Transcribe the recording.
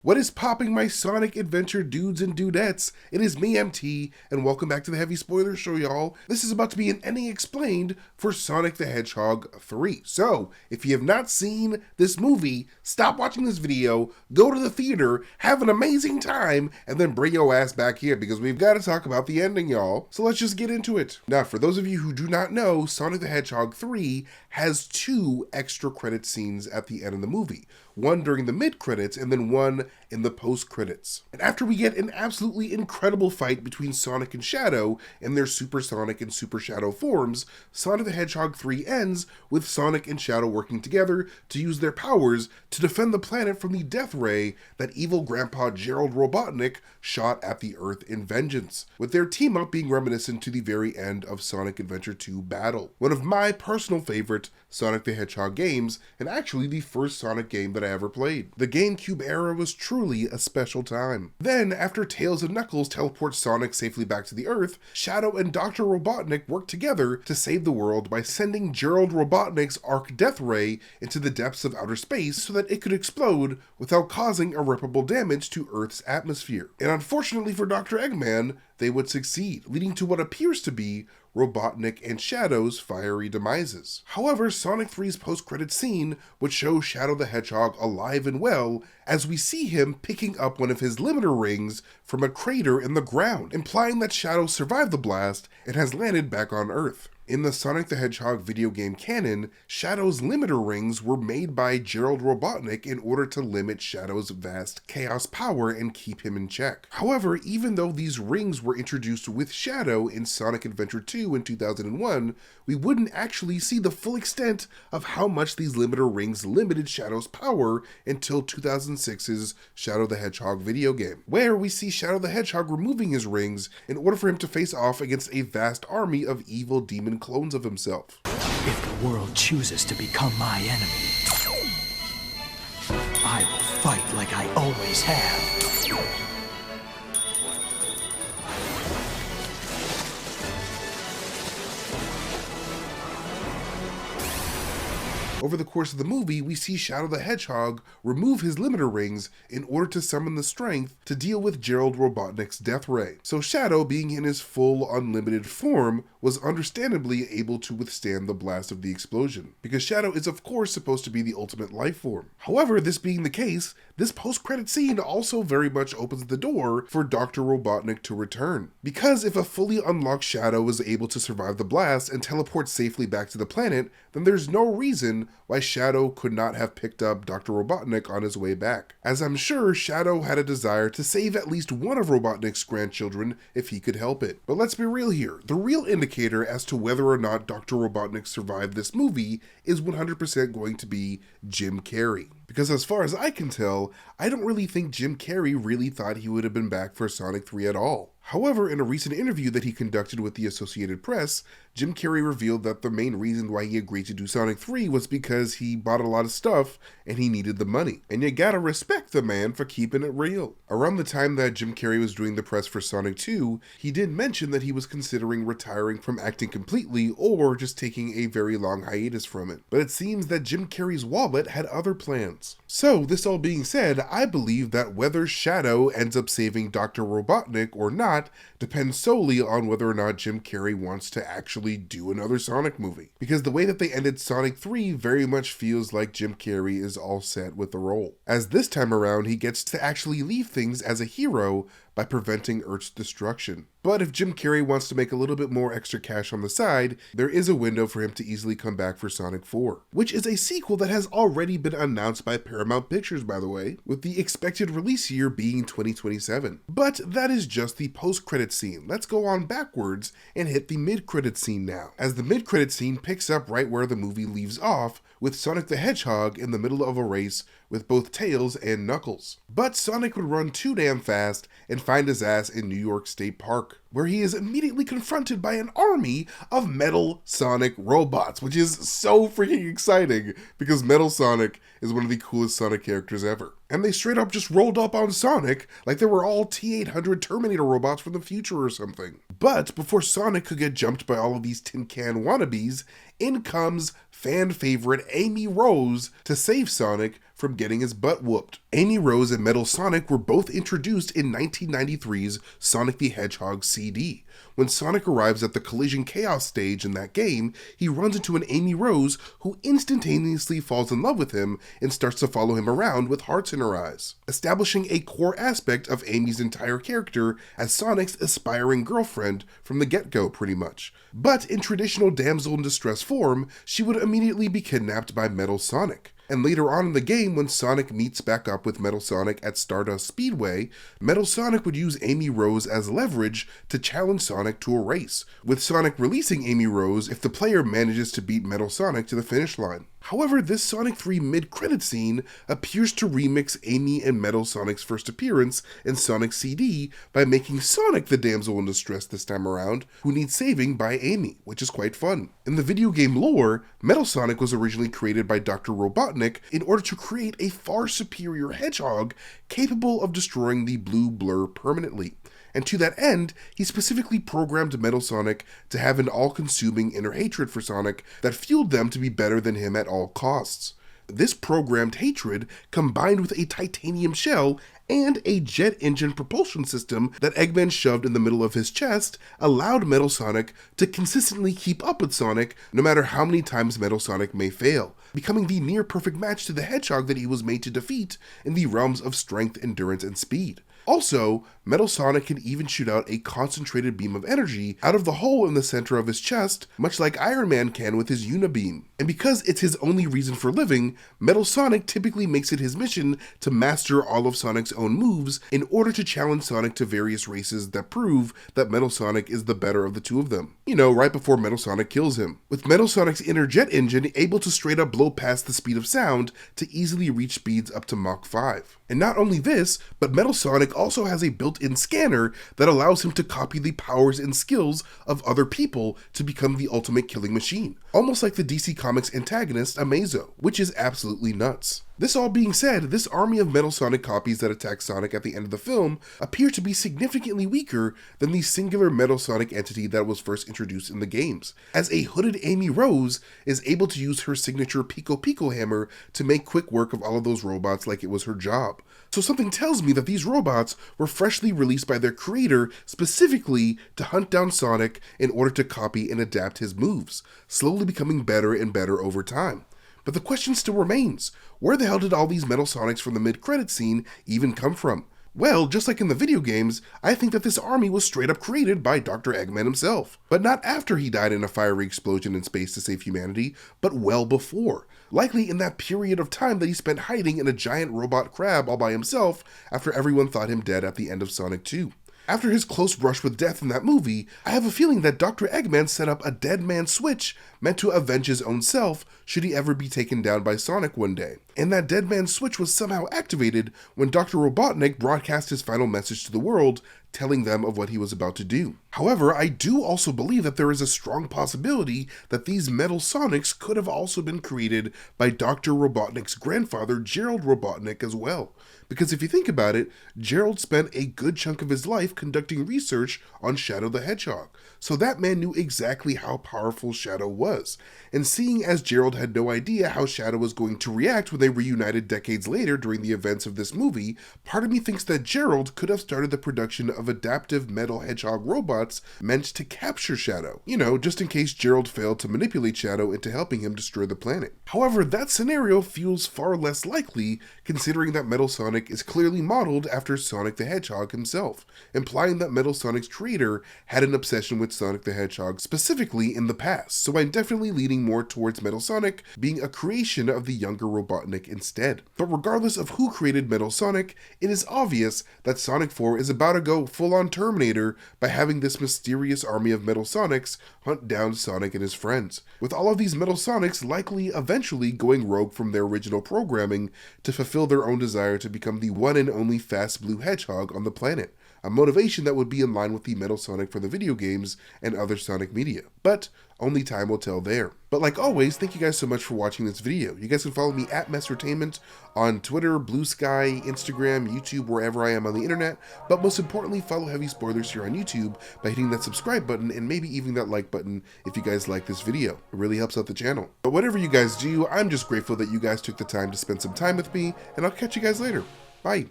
What is popping, my Sonic Adventure dudes and dudettes? It is me, MT, and welcome back to the Heavy Spoiler Show, y'all. This is about to be an ending explained for Sonic the Hedgehog 3. So, if you have not seen this movie, stop watching this video, go to the theater, have an amazing time, and then bring your ass back here because we've got to talk about the ending, y'all. So let's just get into it. Now, for those of you who do not know, Sonic the Hedgehog 3 has two extra credit scenes at the end of the movie. One during the mid-credits and then one in the post-credits. And after we get an absolutely incredible fight between Sonic and Shadow in their Super Sonic and Super Shadow forms, Sonic the Hedgehog 3 ends with Sonic and Shadow working together to use their powers to defend the planet from the death ray that evil Grandpa Gerald Robotnik shot at the Earth in vengeance, with their team-up being reminiscent to the very end of Sonic Adventure 2 Battle. One of my personal favorite Sonic the Hedgehog games, and actually the first Sonic game that I ever played. The GameCube era was truly a special time. Then, after Tails and Knuckles teleport Sonic safely back to the Earth, Shadow and Dr. Robotnik work together to save the world by sending Gerald Robotnik's Arc Death Ray into the depths of outer space so that it could explode without causing irreparable damage to Earth's atmosphere. And unfortunately for Dr. Eggman, they would succeed, leading to what appears to be Robotnik and Shadow's fiery demises. However, Sonic 3's post-credit scene would show Shadow the Hedgehog alive and well as we see him picking up one of his limiter rings from a crater in the ground, implying that Shadow survived the blast and has landed back on Earth. In the Sonic the Hedgehog video game canon, Shadow's limiter rings were made by Gerald Robotnik in order to limit Shadow's vast chaos power and keep him in check. However, even though these rings were introduced with Shadow in Sonic Adventure 2 in 2001, we wouldn't actually see the full extent of how much these limiter rings limited Shadow's power until 2006's Shadow the Hedgehog video game, where we see Shadow the Hedgehog removing his rings in order for him to face off against a vast army of evil demon clones of himself. If the world chooses to become my enemy, I will fight like I always have. Over the course of the movie, we see Shadow the Hedgehog remove his limiter rings in order to summon the strength to deal with Gerald Robotnik's death ray. So Shadow, being in his full unlimited form, was understandably able to withstand the blast of the explosion, because Shadow is of course supposed to be the ultimate life form. However, this being the case, this post-credit scene also very much opens the door for Dr. Robotnik to return. Because if a fully unlocked Shadow is able to survive the blast and teleport safely back to the planet, then there's no reason why Shadow could not have picked up Dr. Robotnik on his way back, as I'm sure Shadow had a desire to save at least one of Robotnik's grandchildren if he could help it. But let's be real here, the real indicator as to whether or not Dr. Robotnik survived this movie is 100% going to be Jim Carrey. Because as far as I can tell, I don't really think Jim Carrey really thought he would have been back for Sonic 3 at all. However, in a recent interview that he conducted with the Associated Press, Jim Carrey revealed that the main reason why he agreed to do Sonic 3 was because he bought a lot of stuff and he needed the money. And you gotta respect the man for keeping it real. Around the time that Jim Carrey was doing the press for Sonic 2, he did mention that he was considering retiring from acting completely or just taking a very long hiatus from it. But it seems that Jim Carrey's wallet had other plans. So, this all being said, I believe that whether Shadow ends up saving Dr. Robotnik or not depends solely on whether or not Jim Carrey wants to actually do another Sonic movie. Because the way that they ended Sonic 3 very much feels like Jim Carrey is all set with the role. As this time around, he gets to actually leave things as a hero by preventing Earth's destruction. But if Jim Carrey wants to make a little bit more extra cash on the side, there is a window for him to easily come back for Sonic 4, which is a sequel that has already been announced by Paramount Pictures, by the way, with the expected release year being 2027. But that is just the post-credit scene. Let's go on backwards and hit the mid-credit scene now, as the mid-credit scene picks up right where the movie leaves off, with Sonic the Hedgehog in the middle of a race with both Tails and Knuckles. But Sonic would run too damn fast and find his ass in New York State Park, where he is immediately confronted by an army of Metal Sonic robots, which is so freaking exciting because Metal Sonic is one of the coolest Sonic characters ever. And they straight up just rolled up on Sonic like they were all T-800 Terminator robots from the future or something. But before Sonic could get jumped by all of these tin can wannabes, in comes fan favorite Amy Rose to save Sonic from getting his butt whooped. Amy Rose and Metal Sonic were both introduced in 1993's Sonic the Hedgehog CD. When Sonic arrives at the Collision Chaos stage in that game, he runs into an Amy Rose who instantaneously falls in love with him and starts to follow him around with hearts in her eyes, establishing a core aspect of Amy's entire character as Sonic's aspiring girlfriend from the get-go pretty much. But in traditional damsel in distress form, she would immediately be kidnapped by Metal Sonic. And later on in the game, when Sonic meets back up with Metal Sonic at Stardust Speedway, Metal Sonic would use Amy Rose as leverage to challenge Sonic to a race, with Sonic releasing Amy Rose if the player manages to beat Metal Sonic to the finish line. However, this Sonic 3 mid-credit scene appears to remix Amy and Metal Sonic's first appearance in Sonic CD by making Sonic the damsel in distress this time around, who needs saving by Amy, which is quite fun. In the video game lore, Metal Sonic was originally created by Dr. Robotnik in order to create a far superior hedgehog capable of destroying the blue blur permanently. And to that end, he specifically programmed Metal Sonic to have an all-consuming inner hatred for Sonic that fueled them to be better than him at all costs. This programmed hatred, combined with a titanium shell and a jet engine propulsion system that Eggman shoved in the middle of his chest, allowed Metal Sonic to consistently keep up with Sonic no matter how many times Metal Sonic may fail, becoming the near-perfect match to the Hedgehog that he was made to defeat in the realms of strength, endurance, and speed. Also, Metal Sonic can even shoot out a concentrated beam of energy out of the hole in the center of his chest, much like Iron Man can with his Unibeam. And because it's his only reason for living, Metal Sonic typically makes it his mission to master all of Sonic's own moves in order to challenge Sonic to various races that prove that Metal Sonic is the better of the two of them. You know, right before Metal Sonic kills him. With Metal Sonic's inner jet engine able to straight up blow past the speed of sound to easily reach speeds up to Mach 5. And not only this, but Metal Sonic also has a built-in scanner that allows him to copy the powers and skills of other people to become the ultimate killing machine. Almost like the DC Comics antagonist Amazo, which is absolutely nuts. This all being said, this army of Metal Sonic copies that attack Sonic at the end of the film appear to be significantly weaker than the singular Metal Sonic entity that was first introduced in the games, as a hooded Amy Rose is able to use her signature Pico Pico hammer to make quick work of all of those robots like it was her job. So something tells me that these robots were freshly released by their creator specifically to hunt down Sonic in order to copy and adapt his moves, slowly becoming better and better over time. But the question still remains, where the hell did all these Metal Sonics from the mid-credit scene even come from? Well, just like in the video games, I think that this army was straight up created by Dr. Eggman himself. But not after he died in a fiery explosion in space to save humanity, but well before. Likely in that period of time that he spent hiding in a giant robot crab all by himself after everyone thought him dead at the end of Sonic 2. After his close brush with death in that movie, I have a feeling that Dr. Eggman set up a dead man switch meant to avenge his own self should he ever be taken down by Sonic one day. And that dead man switch was somehow activated when Dr. Robotnik broadcast his final message to the world, telling them of what he was about to do. However, I do also believe that there is a strong possibility that these Metal Sonics could have also been created by Dr. Robotnik's grandfather, Gerald Robotnik, as well. Because if you think about it, Gerald spent a good chunk of his life conducting research on Shadow the Hedgehog, so that man knew exactly how powerful Shadow was. And seeing as Gerald had no idea how Shadow was going to react when they reunited decades later during the events of this movie, part of me thinks that Gerald could have started the production of adaptive metal hedgehog robots meant to capture Shadow, you know, just in case Gerald failed to manipulate Shadow into helping him destroy the planet. However, that scenario feels far less likely considering that Metal Sonic is clearly modeled after Sonic the Hedgehog himself, implying that Metal Sonic's creator had an obsession with Sonic the Hedgehog specifically in the past, so I'm definitely leaning more towards Metal Sonic being a creation of the younger Robotnik instead. But regardless of who created Metal Sonic, it is obvious that Sonic 4 is about to go full-on Terminator by having this mysterious army of Metal Sonics hunt down Sonic and his friends, with all of these Metal Sonics likely eventually going rogue from their original programming to fulfill their own desire to become the one and only fast blue hedgehog on the planet, a motivation that would be in line with the Metal Sonic from the video games and other Sonic media. But Only time will tell there. But like always, thank you guys so much for watching this video. You guys can follow me at Messertainment on Twitter, Blue Sky, Instagram, YouTube, wherever I am on the internet. But most importantly, follow Heavy Spoilers here on YouTube by hitting that subscribe button and maybe even that like button if you guys like this video. It really helps out the channel. But whatever you guys do, I'm just grateful that you guys took the time to spend some time with me, and I'll catch you guys later. Bye.